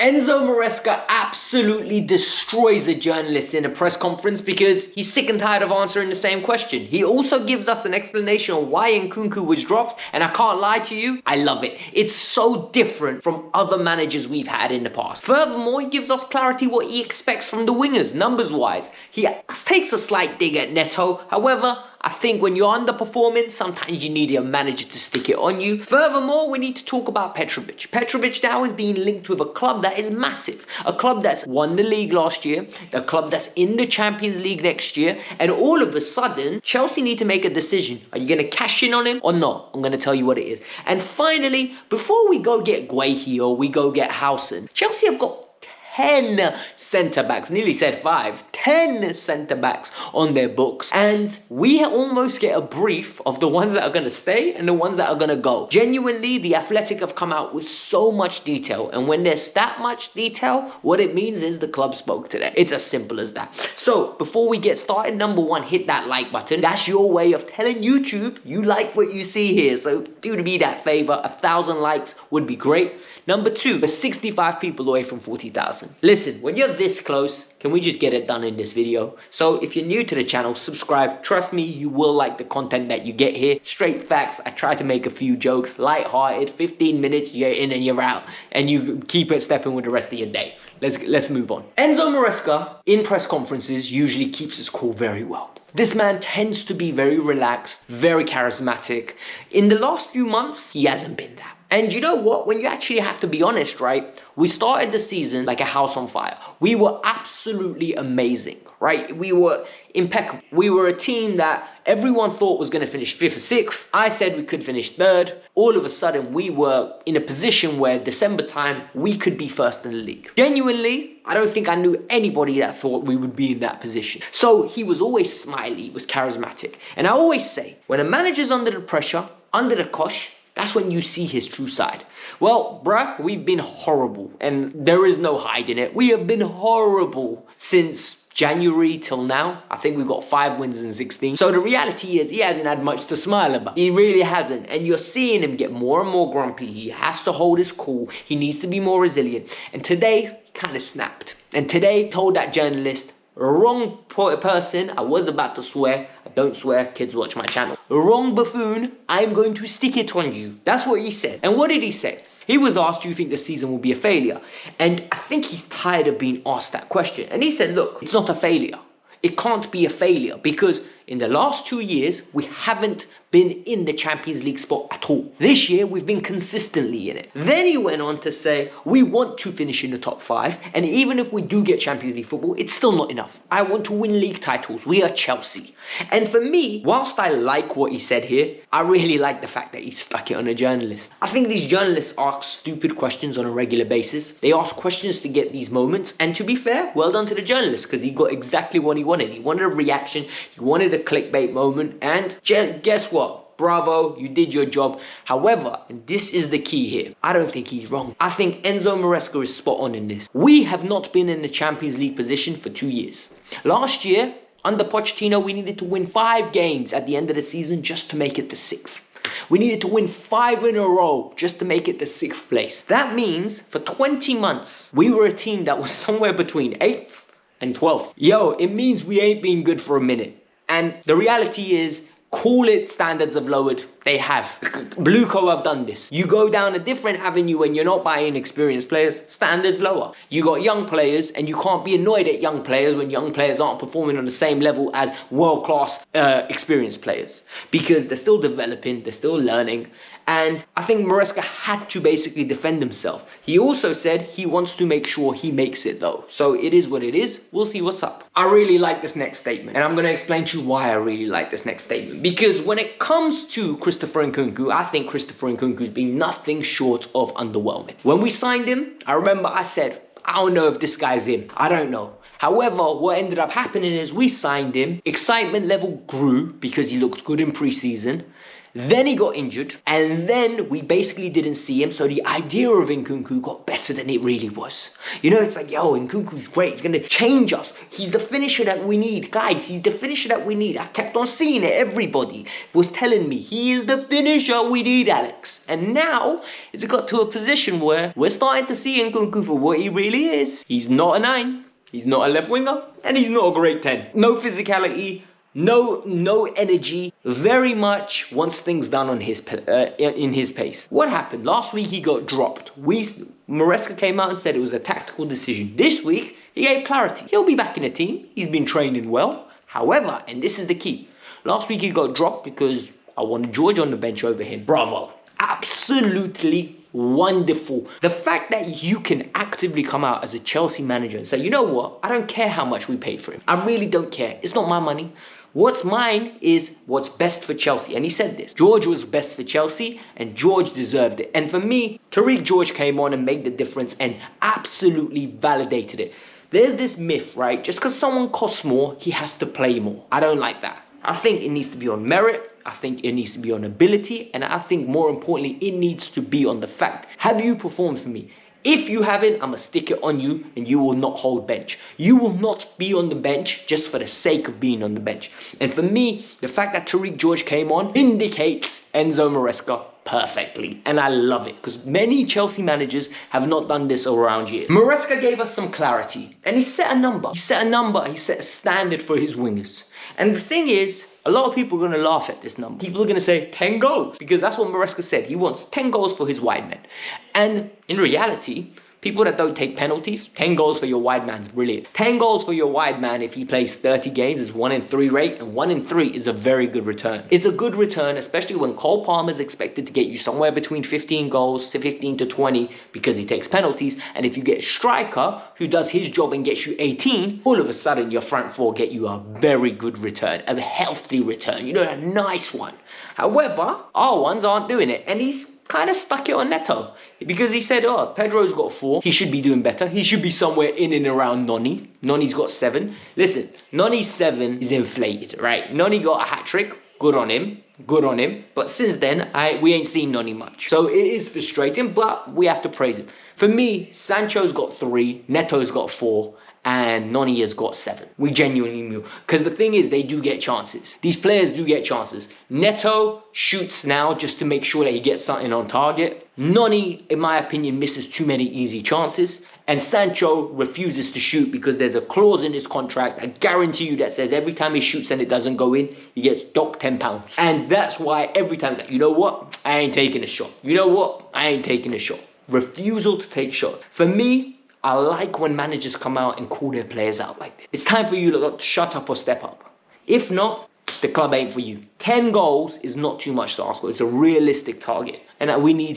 Enzo Maresca absolutely destroys a journalist in a press conference because he's sick and tired of answering the same question. He also gives us an explanation on why Nkunku was dropped, and I can't lie to you, I love it. It's so different from other managers we've had in the past. Furthermore, he gives us clarity what he expects from the wingers, numbers-wise. He takes a slight dig at Neto, however, I think when you're underperforming, sometimes you need a manager to stick it on you. Furthermore, we need to talk about Petrovic. Petrovic now is being linked with a club that is massive. A club that's won the league last year, a club that's in the Champions League next year, and all of a sudden, Chelsea need to make a decision. Are you going to cash in on him or not? I'm going to tell you what it is. And finally, before we go get Guehi or we go get Howson, Chelsea have got 10 centre-backs, nearly said 5, 10 centre-backs on their books. And we almost get a brief of the ones that are going to stay and the ones that are going to go. Genuinely, the Athletic have come out with so much detail. And when there's that much detail, what it means is the club spoke today. It's as simple as that. So, before we get started, number one, hit that like button. That's your way of telling YouTube you like what you see here. So, do me that favour. 1,000 likes would be great. Number two, we're 65 people away from 40,000. Listen, when you're this close, can we just get it done in this video? So if you're new to the channel, subscribe. Trust me, you will like the content that you get here. Straight facts. I try to make a few jokes, light-hearted, 15 minutes, you're in and you're out. And you keep it stepping with the rest of your day. Let's move on. Enzo Maresca, in press conferences, usually keeps his cool very well. This man tends to be very relaxed, very charismatic. In the last few months, he hasn't been that. And you know what? When you actually have to be honest, right? We started the season like a house on fire. We were absolutely amazing, right? We were impeccable. We were a team that everyone thought was going to finish 5th or 6th. I said we could finish 3rd. All of a sudden, we were in a position where December time, we could be first in the league. Genuinely, I don't think I knew anybody that thought we would be in that position. So he was always smiley, he was charismatic. And I always say, when a manager's under the pressure, under the cosh, that's when you see his true side. Well, bruh, we've been horrible. And there is no hiding it. We have been horrible since January till now. I think we've got 5 wins in 16. So the reality is he hasn't had much to smile about. He really hasn't. And you're seeing him get more and more grumpy. He has to hold his cool. He needs to be more resilient. And today, he kind of snapped. And today, told that journalist, wrong person, I was about to swear. I don't swear, kids watch my channel. Wrong buffoon, I'm going to stick it on you. That's what he said. And what did he say? He was asked, do you think the season will be a failure? And I think he's tired of being asked that question. And he said, look, it's not a failure. It can't be a failure because in the last 2 years, we haven't been in the Champions League spot at all. This year, we've been consistently in it. Then he went on to say, we want to finish in the top 5. And even if we do get Champions League football, it's still not enough. I want to win league titles. We are Chelsea. And for me, whilst I like what he said here, I really like the fact that he stuck it on a journalist. I think these journalists ask stupid questions on a regular basis. They ask questions to get these moments. And to be fair, well done to the journalist because he got exactly what he wanted. He wanted a reaction. He wanted a clickbait moment. And guess what? Bravo, you did your job. However, and this is the key here, I don't think he's wrong. I think Enzo Maresca is spot on in this. We have not been in the Champions League position for 2 years. Last year, under Pochettino, we needed to win 5 games at the end of the season just to make it to 6th. We needed to win 5 in a row just to make it to 6th place. That means for 20 months, we were a team that was somewhere between 8th and 12th. Yo, it means we ain't been good for a minute. And the reality is, call it standards have lowered. They have. Blueco have done this. You go down a different avenue when you're not buying experienced players, standards lower. You got young players and you can't be annoyed at young players when young players aren't performing on the same level as world-class experienced players. Because they're still developing, they're still learning. And I think Maresca had to basically defend himself. He also said he wants to make sure he makes it though. So it is what it is. We'll see what's up. I really like this next statement. And I'm going to explain to you why I really like this next statement. Because when it comes to Christopher Nkunku, I think Christopher Nkunku's been nothing short of underwhelming. When we signed him, I remember I said, I don't know if this guy's in. I don't know. However, what ended up happening is we signed him. Excitement level grew because he looked good in pre-season. Then he got injured, and then we basically didn't see him, so the idea of Nkunku got better than it really was. You know, it's like, yo, Nkunku's great, he's gonna change us. He's the finisher that we need. Guys, he's the finisher that we need. I kept on seeing it. Everybody was telling me, he is the finisher we need, Alex. And now, it's got to a position where we're starting to see Nkunku for what he really is. He's not a 9, he's not a left winger, and he's not a great 10. No physicality, no energy, very much wants things done on his in his pace. What happened? Last week he got dropped. Maresca came out and said it was a tactical decision. This week, he gave clarity. He'll be back in the team. He's been training well. However, and this is the key, last week he got dropped because I wanted George on the bench over him. Bravo. Absolutely wonderful. The fact that you can actively come out as a Chelsea manager and say, you know what, I don't care how much we paid for him. I really don't care. It's not my money. What's mine is what's best for Chelsea. And he said this. George was best for Chelsea and George deserved it. And for me, Tariq George came on and made the difference and absolutely validated it. There's this myth, right? Just because someone costs more, he has to play more. I don't like that. I think it needs to be on merit. I think it needs to be on ability. And I think more importantly, it needs to be on the fact. Have you performed for me? If you haven't, I'm going to stick it on you and you will not hold bench. You will not be on the bench just for the sake of being on the bench. And for me, the fact that Tariq George came on indicates Enzo Maresca perfectly. And I love it because many Chelsea managers have not done this around here. Maresca gave us some clarity and he set a number. He set a standard for his wingers. And the thing is, a lot of people are going to laugh at this number. People are going to say 10 goals because that's what Maresca said. He wants 10 goals for his wide men. And in reality, people that don't take penalties, 10 goals for your wide man's brilliant. 10 goals for your wide man if he plays 30 games is 1 in 3 rate, and 1 in 3 is a very good return. It's a good return, especially when Cole Palmer is expected to get you somewhere between 15 goals to 15 to 20 because he takes penalties. And if you get a striker who does his job and gets you 18, all of a sudden your front four get you a very good return, a healthy return, you know, a nice one. However, our ones aren't doing it, and he's kind of stuck it on Neto because he said, oh, Pedro's got 4. He should be doing better. He should be somewhere in and around Noni. Noni's got 7. Listen, Noni's 7 is inflated, right? Noni got a hat-trick. Good on him. Good on him. But since then, we ain't seen Noni much. So it is frustrating, but we have to praise him. For me, Sancho's got 3. Neto's got 4. And Noni has got 7. We genuinely knew. Because the thing is, they do get chances. These players do get chances. Neto shoots now just to make sure that he gets something on target. Noni, in my opinion, misses too many easy chances. And Sancho refuses to shoot because there's a clause in his contract, I guarantee you, that says every time he shoots and it doesn't go in, he gets docked £10. And that's why every time it's like, you know what? I ain't taking a shot. You know what? I ain't taking a shot. Refusal to take shots. For me, I like when managers come out and call their players out like this. It's time for you to shut up or step up. If not, the club ain't for you. 10 goals is not too much to ask for. It's a realistic target. And we need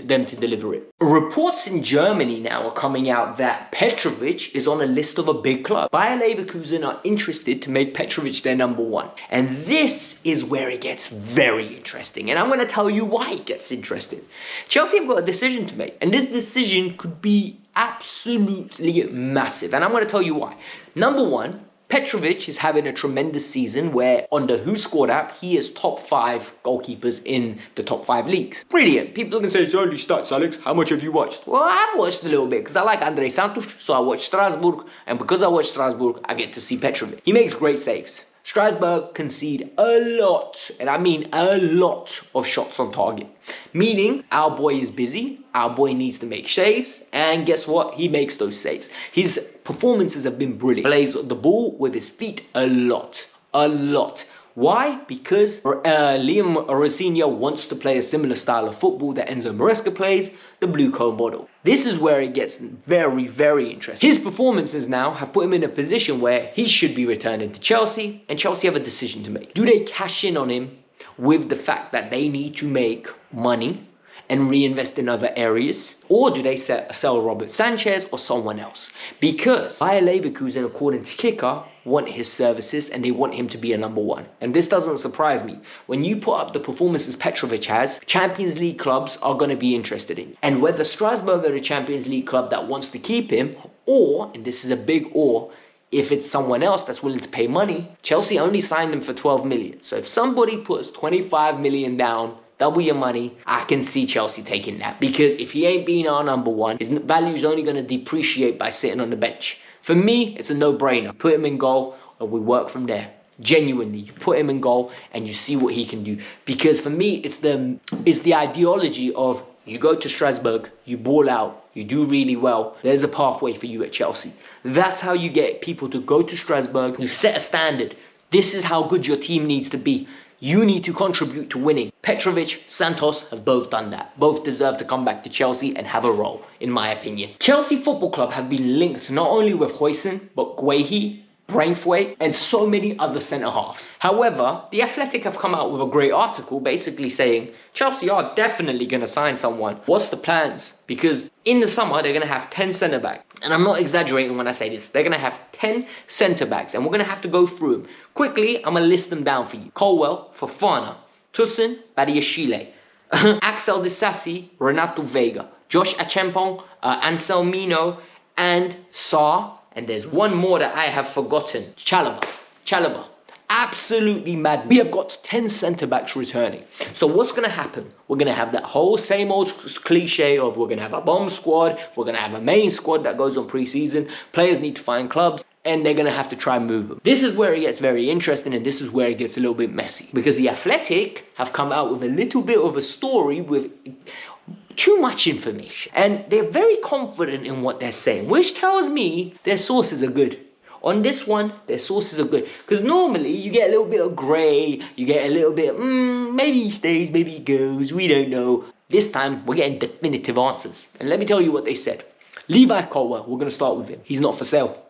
them to deliver it. Reports in Germany now are coming out that Petrovic is on a list of a big club. Bayer Leverkusen are interested to make Petrovic their number 1. And this is where it gets very interesting. And I'm going to tell you why it gets interesting. Chelsea have got a decision to make. And this decision could be absolutely massive. And I'm going to tell you why. Number 1, Petrovic is having a tremendous season where on the Who Scored app, he is top 5 goalkeepers in the top 5 leagues. Brilliant. People are going to say, it's only stats, Alex. How much have you watched? Well, I've watched a little bit because I like Andre Santos, so I watch Strasbourg. And because I watch Strasbourg, I get to see Petrovic. He makes great saves. Strasbourg concede a lot, and I mean a lot of shots on target. Meaning, our boy is busy, our boy needs to make saves, and guess what? He makes those saves. His performances have been brilliant. He plays the ball with his feet a lot. A lot. Why? Because Liam Rosenior wants to play a similar style of football that Enzo Maresca plays, the Blue Cone model. This is where it gets very, very interesting. His performances now have put him in a position where he should be returning to Chelsea, and Chelsea have a decision to make. Do they cash in on him with the fact that they need to make money and reinvest in other areas? Or do they sell Robert Sanchez or someone else? Because Bayer Leverkusen, according to Kicker, want his services and they want him to be a number 1. And this doesn't surprise me. When you put up the performances Petrovic has, Champions League clubs are going to be interested in. And whether Strasbourg are a Champions League club that wants to keep him, or, and this is a big or, if it's someone else that's willing to pay money, Chelsea only signed him for 12 million. So if somebody puts 25 million down, double your money, I can see Chelsea taking that. Because if he ain't being our number one, his value is only going to depreciate by sitting on the bench. For me, it's a no-brainer. Put him in goal and we work from there. Genuinely, you put him in goal and you see what he can do. Because for me, it's the ideology of you go to Strasbourg, you ball out, you do really well. There's a pathway for you at Chelsea. That's how you get people to go to Strasbourg. You set a standard. This is how good your team needs to be. You need to contribute to winning. Petrovic, Santos have both done that. Both deserve to come back to Chelsea and have a role, in my opinion. Chelsea Football Club have been linked not only with Huijsen, but Guehi, Braithwaite, and so many other centre-halves. However, The Athletic have come out with a great article basically saying Chelsea are definitely going to sign someone. What's the plans? Because in the summer, they're going to have 10 centre-backs. And I'm not exaggerating when I say this. They're going to have 10 centre-backs, and we're going to have to go through them. Quickly, I'm going to list them down for you. Colwell, Fofana, Toussaint, Badiashile, Axel Disasi, Renato Vega, Josh Achampong, Anselmino, and Sarr. And there's one more that I have forgotten. Chalobah. Absolutely mad. We have got 10 centre-backs returning. So what's going to happen? We're going to have that whole same old cliche of we're going to have a bomb squad. We're going to have a main squad that goes on pre-season. Players need to find clubs. And they're going to have to try and move them. This is where it gets very interesting, and this is where it gets a little bit messy. Because The Athletic have come out with a little bit of a story with too much information. And they're very confident in what they're saying, which tells me their sources are good. On this one, their sources are good. Because normally, you get a little bit of grey, you get a little bit, maybe he stays, maybe he goes, we don't know. This time, we're getting definitive answers. And let me tell you what they said. Levi Colwell, we're going to start with him. He's not for sale.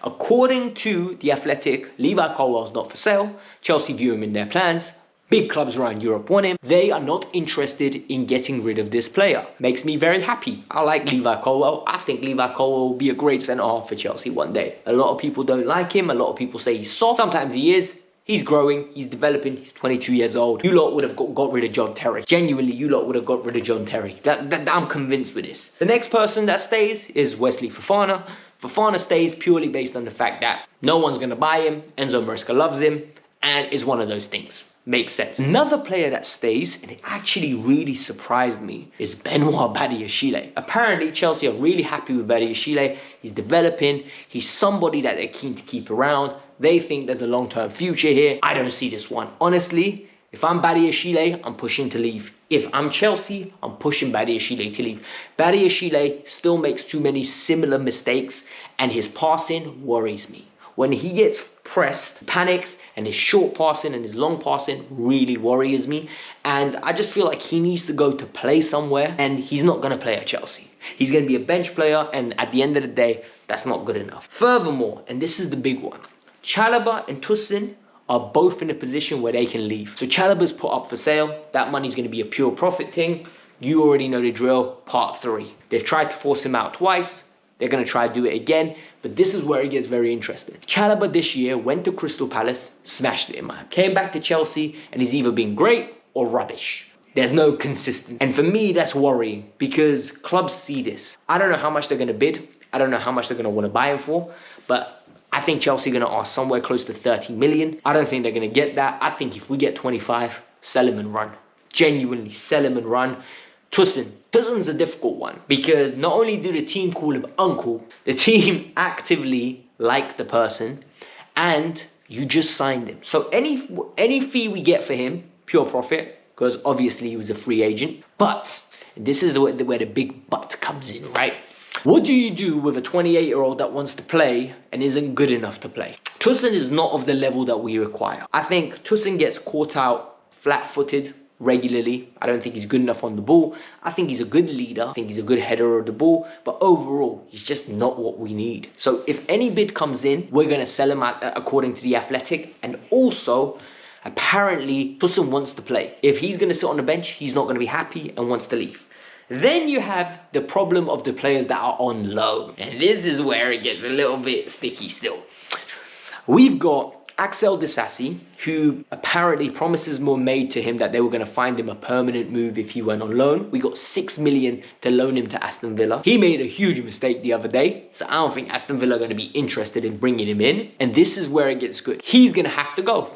According to The Athletic, Levi Colwell's not for sale. Chelsea view him in their plans. Big clubs around Europe want him. They are not interested in getting rid of this player. Makes me very happy. I like Levi Colwell. I think Levi Colwell will be a great centre-half for Chelsea one day. A lot of people don't like him. A lot of people say he's soft. Sometimes he is. He's growing. He's developing. He's 22 years old. You lot would have got rid of John Terry. Genuinely, you lot would have got rid of John Terry. I'm convinced with this. The next person that stays is Wesley Fofana. Fofana stays purely based on the fact that no one's going to buy him. Enzo Maresca loves him. And it's one of those things. Makes sense. Another player that stays, and it actually really surprised me, is Benoit Badiashile. Apparently, Chelsea are really happy with Badiashile. He's developing. He's somebody that they're keen to keep around. They think there's a long-term future here. I don't see this one. Honestly, if I'm Badiashile, I'm pushing to leave. If I'm Chelsea, I'm pushing Badiashile to leave. Badiashile still makes too many similar mistakes, and his passing worries me. When he gets pressed, panics, and his short passing and his long passing really worries me. And I just feel like he needs to go to play somewhere, and he's not going to play at Chelsea. He's going to be a bench player, and at the end of the day, that's not good enough. Furthermore, and this is the big one, Chalobah and Toussaint are both in a position where they can leave. So Chalobah's put up for sale. That money's going to be a pure profit thing. You already know the drill. Part 3. They've tried to force him out twice. They're going to try to do it again. But this is where it gets very interesting. Chalobah this year went to Crystal Palace, smashed it in my hand. Came back to Chelsea, and he's either been great or rubbish. There's no consistency. And for me, that's worrying because clubs see this. I don't know how much they're going to bid. I don't know how much they're going to want to buy him for. But I think Chelsea are going to ask somewhere close to 30 million. I don't think they're going to get that. I think if we get 25, sell him and run. Genuinely sell him and run. Toussaint's a difficult one because not only do the team call him uncle, the team actively like the person, and you just signed him. So any fee we get for him, pure profit, because obviously he was a free agent. But this is where the big but comes in, right? What do you do with a 28-year-old that wants to play and isn't good enough to play? Toussaint is not of the level that we require. I think Toussaint gets caught out flat-footed regularly. I don't think he's good enough on the ball. I think he's a good leader. I think he's a good header of the ball. But overall, he's just not what we need. So if any bid comes in, we're going to sell him according to The Athletic. And also, apparently, Toussaint wants to play. If he's going to sit on the bench, he's not going to be happy and wants to leave. Then you have the problem of the players that are on loan. And this is where it gets a little bit sticky still. We've got Axel Disasi, who apparently promises were made to him that they were going to find him a permanent move if he went on loan. We got 6 million to loan him to Aston Villa. He made a huge mistake the other day, so I don't think Aston Villa are going to be interested in bringing him in. And this is where it gets good. He's going to have to go.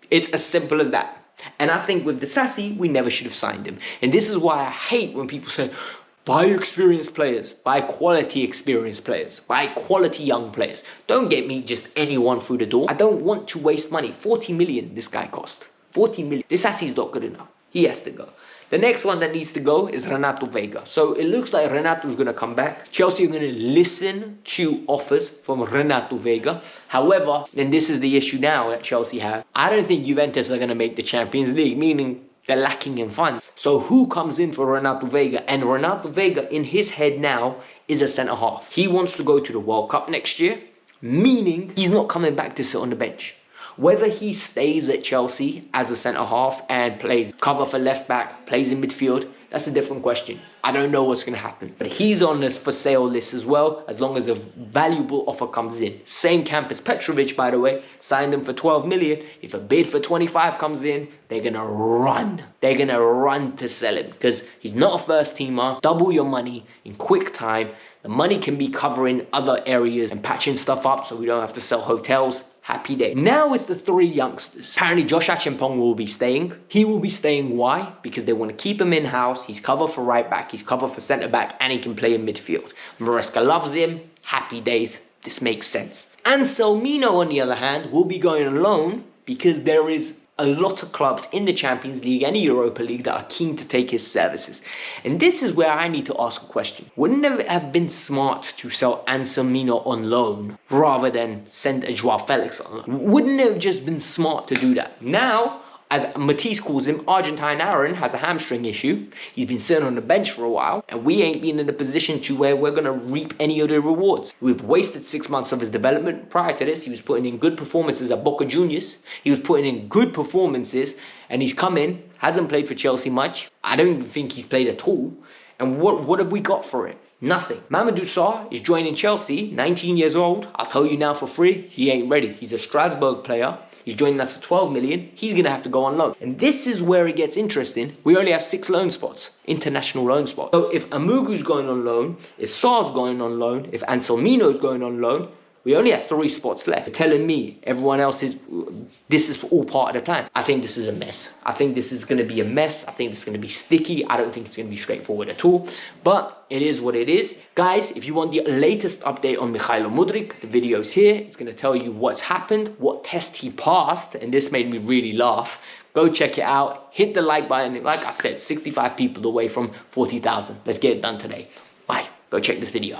It's as simple as that. And I think with Disasi, we never should have signed him. And this is why I hate when people say, buy experienced players, buy quality experienced players, buy quality young players. Don't get me just anyone through the door. I don't want to waste money. 40 million this guy cost. 40 million. Disasi's not good enough. He has to go. The next one that needs to go is Renato Vega. So it looks like Renato's going to come back. Chelsea are going to listen to offers from Renato Vega. However, then this is the issue now that Chelsea have. I don't think Juventus are going to make the Champions League, meaning they're lacking in funds. So who comes in for Renato Vega? And Renato Vega, in his head now, is a centre-half. He wants to go to the World Cup next year, meaning he's not coming back to sit on the bench. Whether he stays at Chelsea as a centre-half and plays cover for left-back, plays in midfield, that's a different question. I don't know what's going to happen. But he's on this for sale list as well, as long as a valuable offer comes in. Same camp as Petrovic, by the way. Signed him for 12 million. If a bid for 25 comes in, they're going to run. They're going to run to sell him because he's not a first teamer. Double your money in quick time. The money can be covering other areas and patching stuff up so we don't have to sell hotels. Happy day. Now it's the 3 youngsters. Apparently Josh Achimpong will be staying. He will be staying. Why? Because they want to keep him in-house. He's covered for right back. He's covered for centre back. And he can play in midfield. Maresca loves him. Happy days. This makes sense. Anselmino, on the other hand, will be going on loan because there is a lot of clubs in the Champions League and the Europa League that are keen to take his services. And this is where I need to ask a question. Wouldn't it have been smart to sell Anselmino on loan rather than send a Joao Felix on loan? Wouldn't it have just been smart to do that? Now, as Matisse calls him, Argentine Aaron has a hamstring issue. He's been sitting on the bench for a while, and we ain't been in a position to where we're going to reap any of the rewards. We've wasted 6 months of his development. Prior to this, he was putting in good performances at Boca Juniors. He was putting in good performances, and he's come in, hasn't played for Chelsea much. I don't even think he's played at all. And what have we got for it? Nothing. Mamadou Sarr is joining Chelsea, 19 years old. I'll tell you now for free, he ain't ready. He's a Strasbourg player. He's joining us for 12 million. He's going to have to go on loan. And this is where it gets interesting. We only have 6 loan spots, international loan spots. So if Amugu's going on loan, if Sarr's going on loan, if Anselmino's going on loan, we only have 3 spots left. You're telling me everyone else this is all part of the plan. I think this is a mess. I think this is going to be a mess. I think this is going to be sticky. I don't think it's going to be straightforward at all. But it is what it is. Guys, if you want the latest update on Mykhailo Mudryk, the video's here. It's going to tell you what's happened, what test he passed. And this made me really laugh. Go check it out. Hit the like button. Like I said, 65 people away from 40,000. Let's get it done today. Bye. Go check this video.